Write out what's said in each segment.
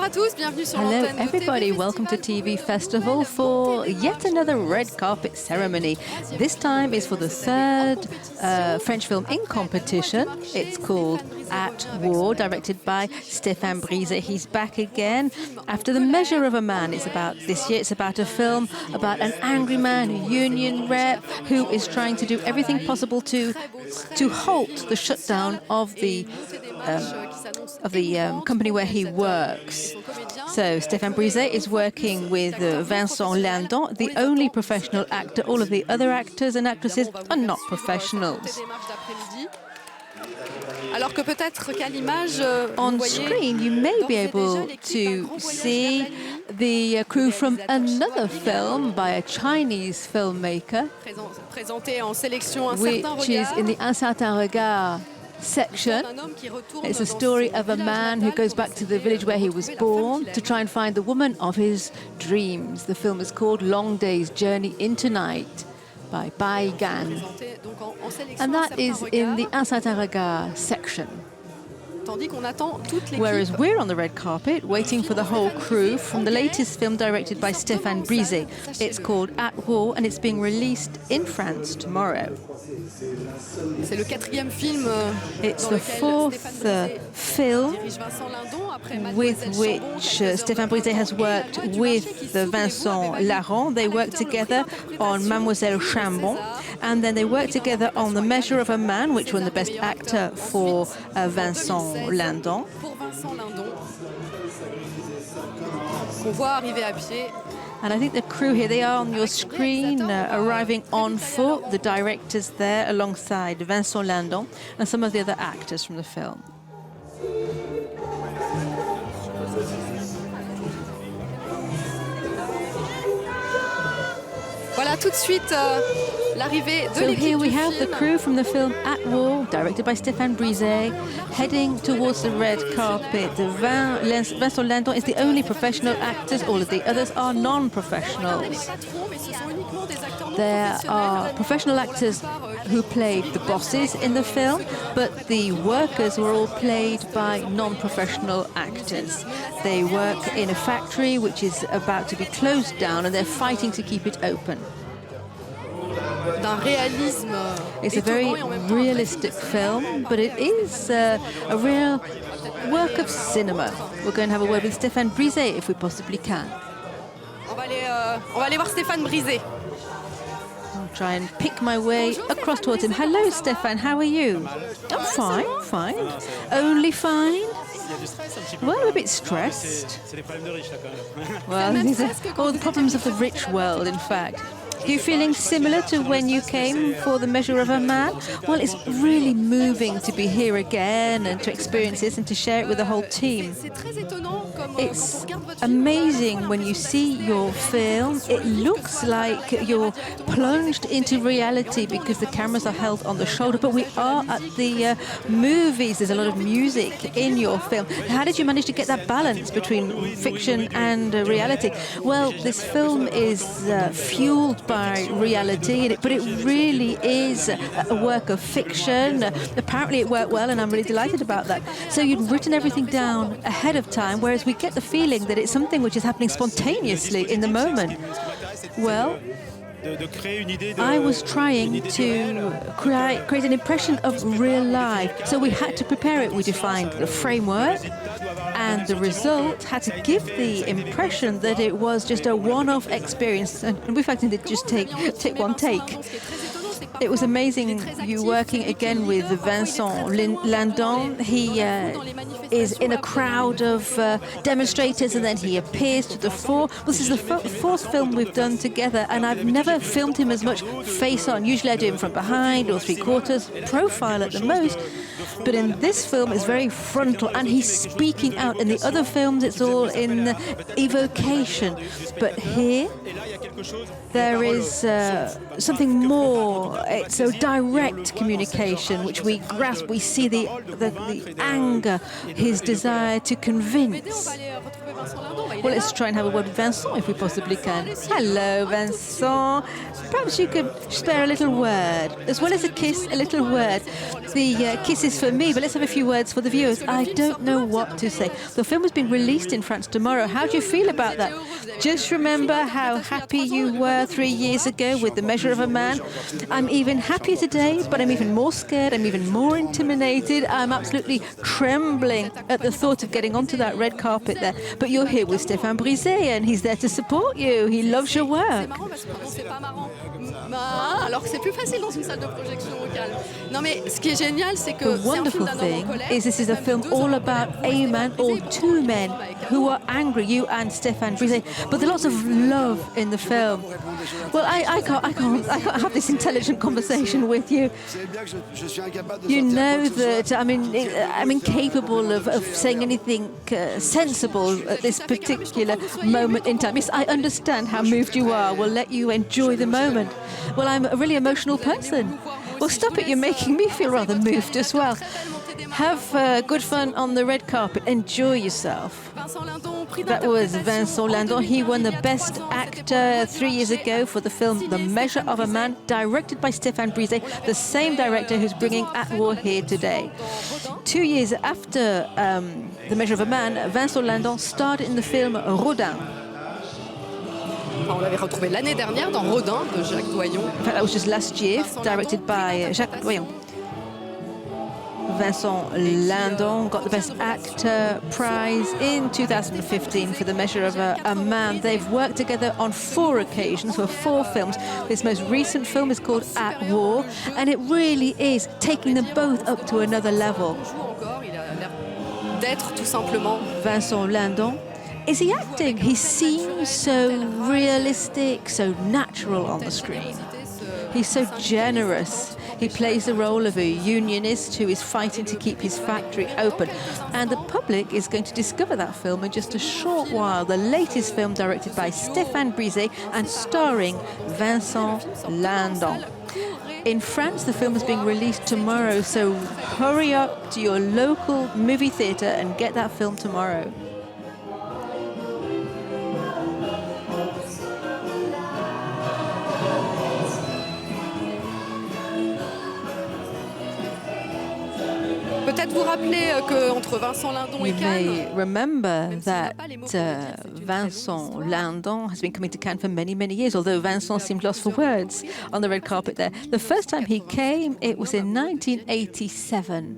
à tous, bienvenue sur Hello l'antenne de everybody, TV welcome to Festival. TV Festival for yet another red carpet ceremony. This time is for the third French film in competition. It's called At War, directed by Stéphane Brizé. He's back again after The Measure of a Man. This year it's about a film about an angry man, a union rep, who is trying to do everything possible to halt the shutdown of the company where he works. So Stéphane Brizé is working with Vincent, Lindon, the only professional actor. All of the other actors and actresses are not professionals. Alors que peut-être qu'à l'image, on screen you may be able to see the crew from another film by a Chinese filmmaker, présenté en sélection which is in the Un Certain Regard section. It's a story of a man who goes back to the village where he was born to try and find the woman of his dreams. The film is called Long Day's Journey into Night by Bai Gan. And that is in the Un Certain Regard section. Whereas we're on the red carpet waiting for the whole crew from the latest film directed by Stéphane Brizé. It's called At War and it's being released in France tomorrow. It's the fourth film with which Stéphane Brizé has worked with Vincent Lindon. They worked together on Mademoiselle Chambon, and then they worked together on The Measure of a Man, which won the Best Actor for Vincent Lindon. And I think the crew here, they are on your screen, arriving on foot, the directors there alongside Vincent Lindon and some of the other actors from the film. Voilà tout de suite l'arrivée de So here we have the crew from the film At War, directed by Stéphane Brizé, heading towards the red carpet. Vincent Lindon is the only professional actors. All of the others are non-professionals. There are professional actors who played the bosses in the film, but the workers were all played by non-professional actors. They work in a factory which is about to be closed down and they're fighting to keep it open. It's a very realistic film, but it is a real work of cinema. We're going to have a word with Stéphane Brizé if we possibly can. On va aller voir Stéphane Brizé. I'll try and pick my way across towards him. Hello, Stéphane, how are you? I'm fine, fine. Only fine? Well, I'm a bit stressed. Well, these are all the problems of the rich world, in fact. Are you feeling similar to when you came for The Measure of a Man? Well, it's really moving to be here again and to experience this and to share it with the whole team. It's amazing when you see your film. It looks like you're plunged into reality because the cameras are held on the shoulder, but we are at the movies. There's a lot of music in your film. How did you manage to get that balance between fiction and reality? Well, this film is fueled by reality, but it really is a work of fiction. Apparently it worked well, and I'm really delighted about that. So you'd written everything down ahead of time, whereas we get the feeling that it's something which is happening spontaneously in the moment. Well, I was trying to create an impression of real life, so we had to prepare it. We defined the framework, and the result had to give the impression that it was just a one-off experience, and we fact did just take one take. It was amazing you working again with Vincent Lindon. He is in a crowd of demonstrators and then he appears to the fore. This is the fourth film we've done together, and I've never filmed him as much face on. Usually I do him from behind or three-quarters, profile at the most. But in this film it's very frontal and he's speaking out. In the other films it's all in evocation. But here there is something more. It's a direct communication which we grasp. We see the anger, his desire to convince. Well, let's try and have a word with Vincent if we possibly can. Hello, Vincent. Perhaps you could spare a little word, as well as a kiss, a little word. The kiss is for me, but let's have a few words for the viewers. I don't know what to say. The film has been released in France tomorrow. How do you feel about that? Just remember how happy you were 3 years ago with The Measure of a Man. I'm even happier today, but I'm even more scared. I'm even more intimidated. I'm absolutely trembling at the thought of getting onto that red carpet there. But you're here with Stéphane Brizé, and he's there to support you. He loves your work. Alors que c'est plus facile dans une salle de projection au calme. Non mais ce qui est génial, c'est que The wonderful thing is this is a film all about a man or two men who are angry, you and Stéphane Brizé. But there's lots of love in the film. Well, I can't have this intelligent conversation with you. You know that I'm incapable of saying anything sensible at this particular moment in time. Yes, I understand how moved you are. We'll let you enjoy the moment. Well, I'm a really emotional person. Well, stop it. You're making me feel rather moved as well. Have good fun on the red carpet. Enjoy yourself. That was Vincent Lindon. He won the Best Actor 3 years ago for the film The Measure of a Man, directed by Stéphane Brizé, the same director who's bringing At War here today. 2 years after The Measure of a Man, Vincent Lindon starred in the film Rodin. On l'avait retrouvé l'année dernière dans Rodin de Jacques Doyon. In fact, that was just last year, directed by Jacques Doyon. Vincent Lindon got the Best Actor prize in 2015 for The Measure of a Man. They've worked together on 4 occasions for 4 films. This most recent film is called At War, and it really is taking them both up to another level. D'être tout simplement. Vincent Lindon. Is he acting? He seems so realistic, so natural on the screen. He's so generous. He plays the role of a unionist who is fighting to keep his factory open. And the public is going to discover that film in just a short while. The latest film directed by Stéphane Brizé and starring Vincent Lindon. In France, the film is being released tomorrow, so hurry up to your local movie theatre and get that film tomorrow. Peut-être vous rappeler qu'entre Vincent Lindon et Cannes, you may remember that Vincent Lindon has been coming to Cannes for many, many years, although Vincent seemed lost for words on the red carpet there. The first time he came, it was in 1987.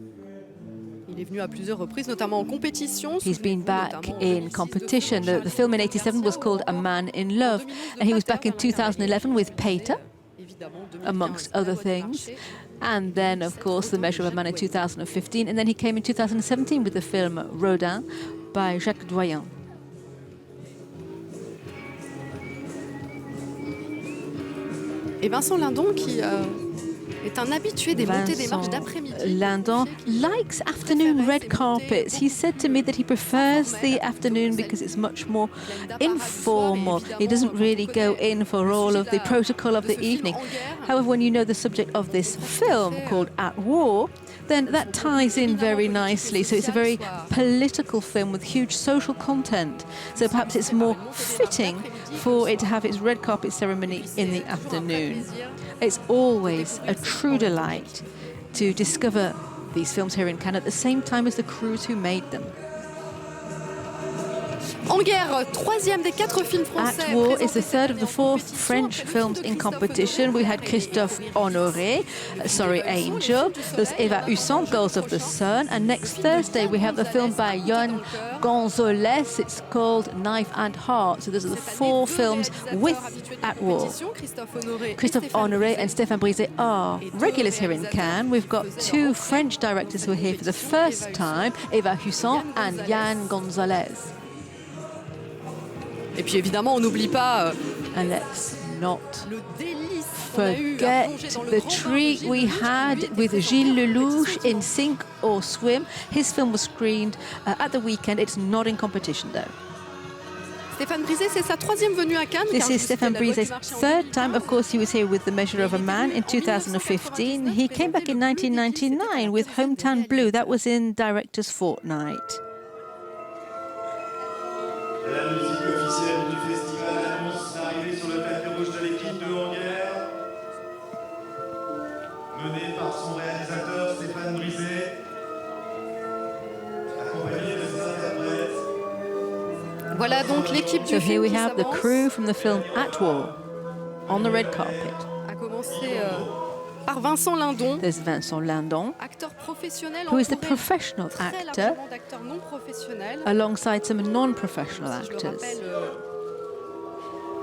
Il est venu à plusieurs reprises, notamment en compétition. He's been back in competition. The film in 87 was called A Man in Love, and he was back in 2011 with Peter, amongst other things. And then, of course, The Measure of a Man in 2015. And then he came in 2017 with the film Rodin by Jacques Doyon. Et Vincent Lindon, qui est un habitué des montées des marches d'après-midi. Lindon likes afternoon red carpets. He said to me that he prefers the afternoon because it's much more informal. He doesn't really go in for all of the protocol of the evening. However, when you know the subject of this film called At War, then that ties in very nicely. So it's a very political film with huge social content. So perhaps it's more fitting for it to have its red carpet ceremony in the afternoon. It's always a true delight to discover these films here in Cannes at the same time as the crews who made them. En guerre, troisième des 4 films français. At War is the third of the 4 French films in competition. We had Christophe Honoré, Sorry Angel. There's Eva Husson, Girls of the Sun. And next Thursday we have the film by Yann Gonzalez. It's called Knife and Heart. So those are the 4 films with At War. Christophe Honoré and Stéphane Brizé are regulars here in Cannes. We've got 2 French directors who are here for the first time, Eva Husson and Yann Gonzalez. Et puis évidemment, on n'oublie pas and let's not forget the treat we had with Gilles Lelouch in Sink or Swim. His film was screened at the weekend. It's not in competition though. Stéphane Brizé, c'est sa 3e venue à Cannes. This is Stéphane Brizé's 3rd time. Of course, he was here with The Measure of a Man in 2015. He came back in 1999 with Hometown Blue. That was in Director's Fortnight. La musique officielle du festival annonce l'arrivée sur le tapis rouge de l'équipe de En Guerre, menée par son réalisateur Stéphane Brizé Voilà donc l'équipe du So film here we qui have the s'avance. crew from the film At War on the red carpet. A commencer par Vincent Lindon, There's Vincent Lindon, acteur professionnel who is the entouré professional très actor largement d'acteurs non professionnels. alongside some non-professional Si je le actors. rappelle,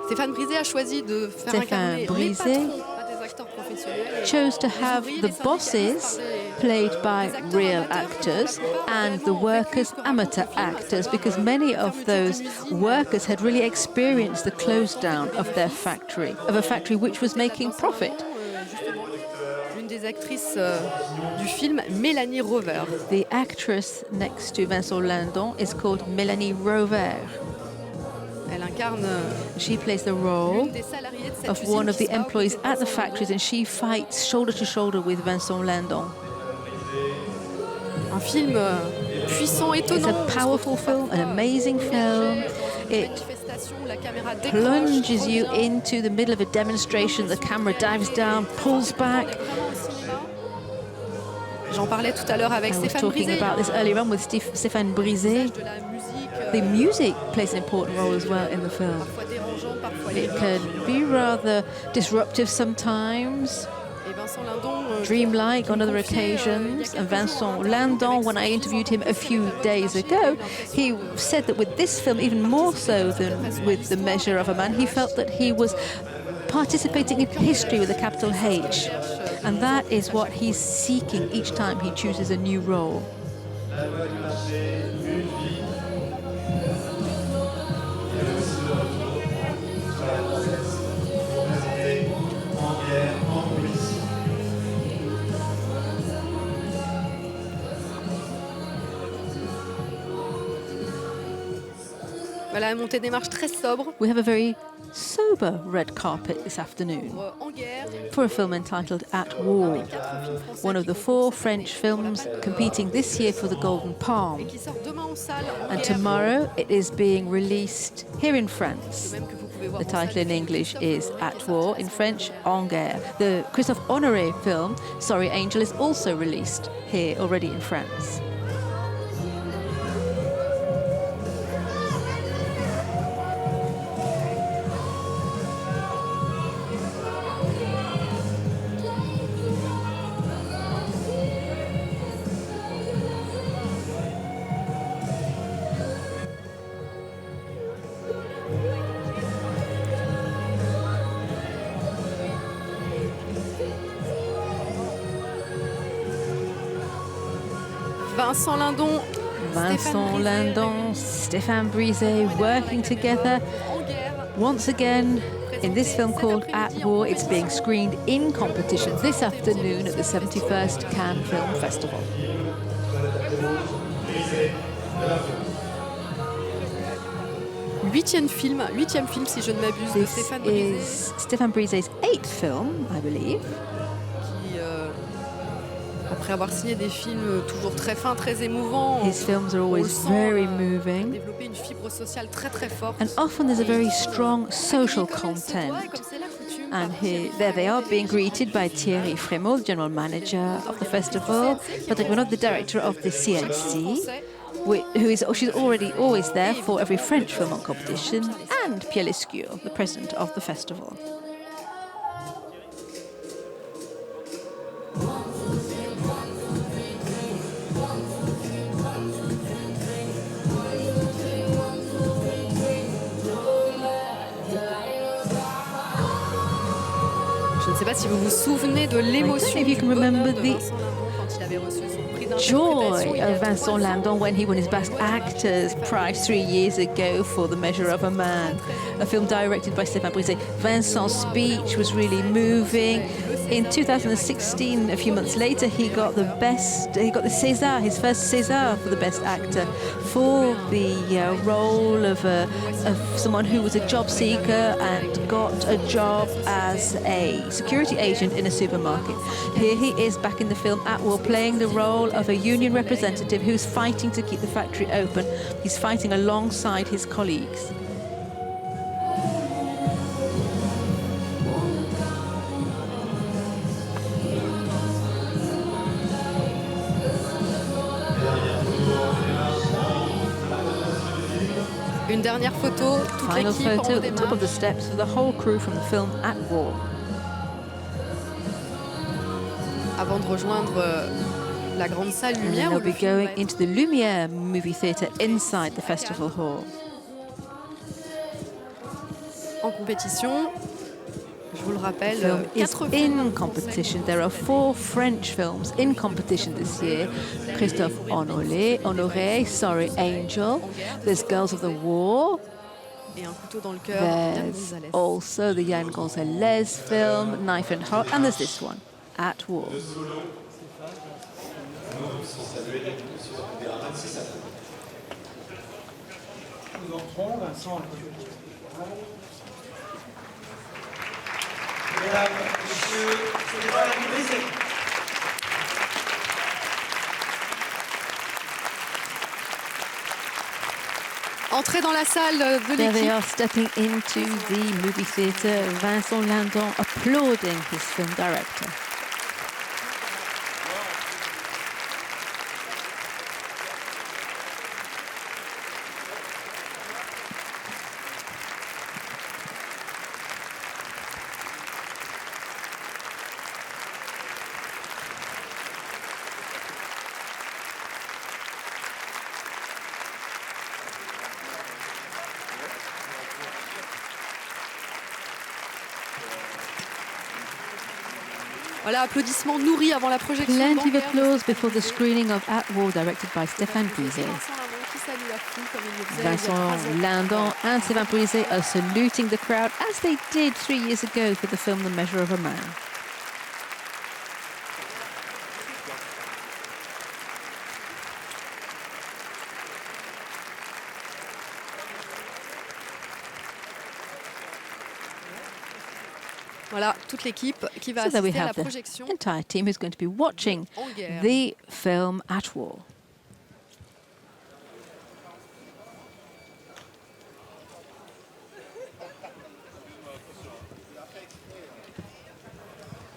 Stéphane Brizé a choisi de faire Stéphane incarner les Brizé patrons, pas des acteurs professionnels. chose to Les have ouvriers, the les syndicalistes bosses played by des acteurs real amateurs qui, pour la actors plupart, and réellement the ont vécu workers ce que raconte amateur le film, à actors, savoir, because many of fermeture those d'une usine, workers had really experienced the close down of their factory, of a factory which was making profit. Justement, l'une des actrices du film, Mélanie Rover. The actress next to Vincent Lindon is called Mélanie Rover. Elle incarne She plays the role l'une des salariées de cette of usine one of qui the se bat aux employees côtés de at the Vincent factories, and she fights shoulder to shoulder with Vincent Lindon. Lindon. Un film puissant, It's étonnant. a powerful film, an amazing film. It La caméra décroche, plunges you revient. into the middle of a demonstration. The camera dives down, pulls back. J'en parlais tout à l'heure avec I was Stéphane talking Brizé. about this earlier on with Stéphane Brizé. De la musique, The music plays an important role as well in the film. parfois dérangeante, parfois It lyrique. can be rather disruptive sometimes, Et Vincent Lindon, dreamlike on other occasions. And Vincent Lindon, when I interviewed him a few days ago, he said that with this film, even more so than with The Measure of a Man, he felt that he was participating in history with a capital H. And that is what he's seeking each time he chooses a new role. Voilà, une montée des marches très sobre. We have a very sober red carpet this afternoon En guerre, for a film entitled At War, 4 films français one of the 4 French films competing this year for the Golden Palm. qui sortent demain en salle. En And guerre, tomorrow it is being released here in France. même que vous pouvez voir The en title salle. in English is At War, in French, En Guerre. The Christophe Honoré film, Sorry Angel, is also released here already in France. Vincent Lindon, Vincent Lindon, Stéphane Brizé working together en guerre. once again in this film called At War. It's being screened in competition this afternoon at the 71st Cannes Film Festival. Huitième film si je ne m'abuse, de This Stéphane Brizé, is Stéphane Brizé's 8th film, I believe. qui, après avoir signé des films toujours très fins, très émouvants, His films are on le always sent, very a moving, développé une fibre sociale très très forte. and often there's a very strong social Comme elle se doit et content. comme c'est la coutume, And par here, Thierry there they are, Frémaux, being greeted by Thierry Frémaux, the general manager of the festival, but the director of the CNC, she's already always there for every French film on competition, and Pierre Lescure, the president of the festival. Je ne sais pas si vous vous souvenez de l'émotion if you du can bonheur remember de the Vincent Lindon quand il avait reçu son prix d'interprétation Joy il y a of Vincent 3 ans. Lindon when he won his Best Actor's Prize 3 years ago for The Measure of a Man, a film directed by Stéphane Brizé. Vincent's speech was really moving. In 2016, a few months later, he got the César, his first César for the Best Actor for the role of someone who was a job seeker and got a job as a security agent in a supermarket. Here he is back in the film At War, playing the role of a union representative who's fighting to keep the factory open. He's fighting alongside his colleagues. Une dernière photo, toute Final l'équipe en photo haut at des the top of the marches. steps for the whole crew from the film At War. Avant de rejoindre la grande salle And then Lumière où they'll le be film going va être into the Lumiere movie theatre inside the festival hall. en compétition. Je vous le rappelle, The film is 4 films in competition. There are 4 French films in competition this year. Christophe Honoré, Angel. There's Girls of the War. et un couteau dans le cœur. Yann There's Gonzalez. also the Yann Gonzalez film, Knife and Heart, and there's this one, At War. Nous entrons, Vincent. Mesdames, Messieurs, c'est pas la Brizé. Entrée dans la salle de There they l'équipe. are stepping into the movie theatre. Vincent Lindon applauding his film director. Voilà, applaudissements nourris avant la projection. Plenty of d'Anguerre. applause before the screening of At War, directed by Stéphane Brizé. Vincent Lindon qui salue la foule comme il le faisait il y a 3 Vincent ans. Lindon and Stéphane Brizé are saluting the crowd as they did 3 years ago for the film The Measure of a Man. Voilà, toute l'équipe qui va So there we assister à la have the projection. entire team who's going to be watching Anguerre. the film At War.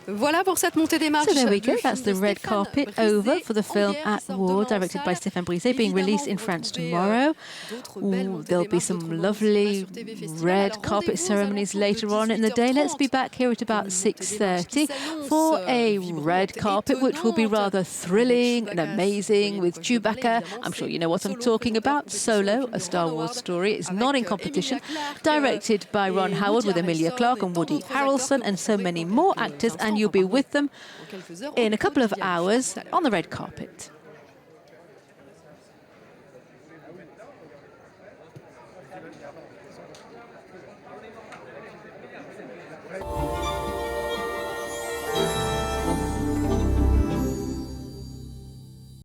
Voilà pour cette montée des marches. So there we du go, film that's de the red Stéphane carpet Brizé, over for the film Anguerre, At qui sort War, demain en directed by salle. Stéphane Brizé, being Évidemment, released in vous France retrouvez, tomorrow. d'autres belles montées There'll des be marches, some d'autres moments lovely sur TV Festival. red Alors, carpet rendez-vous aux ceremonies alentours later de on in the day. Let's be 18h30 back here at about pour une montée des marches qui 6:30 s'annonce, for a vibrante red et carpet, which will be étonnante, rather thrilling and avec Chewbacca. amazing Vous with voyez de quoi je veux parler, Chewbacca. évidemment, I'm sure c'est you know what I'm Solo, talking présenteur about. compétition, le Solo, film a de Star Ron Wars Howard, story. It's avec not in Emilia competition. Clarke, Directed by Ron et Howard with Woody Emilia Harrelson Clarke et and tant Woody d'autres acteurs Harrelson que and vous so retrouverez many dans more quelques actors, and instants, you'll be enfin, with them dans quelques heures, in au a couple of micro qui vient hours tout à l'heure. on the red carpet.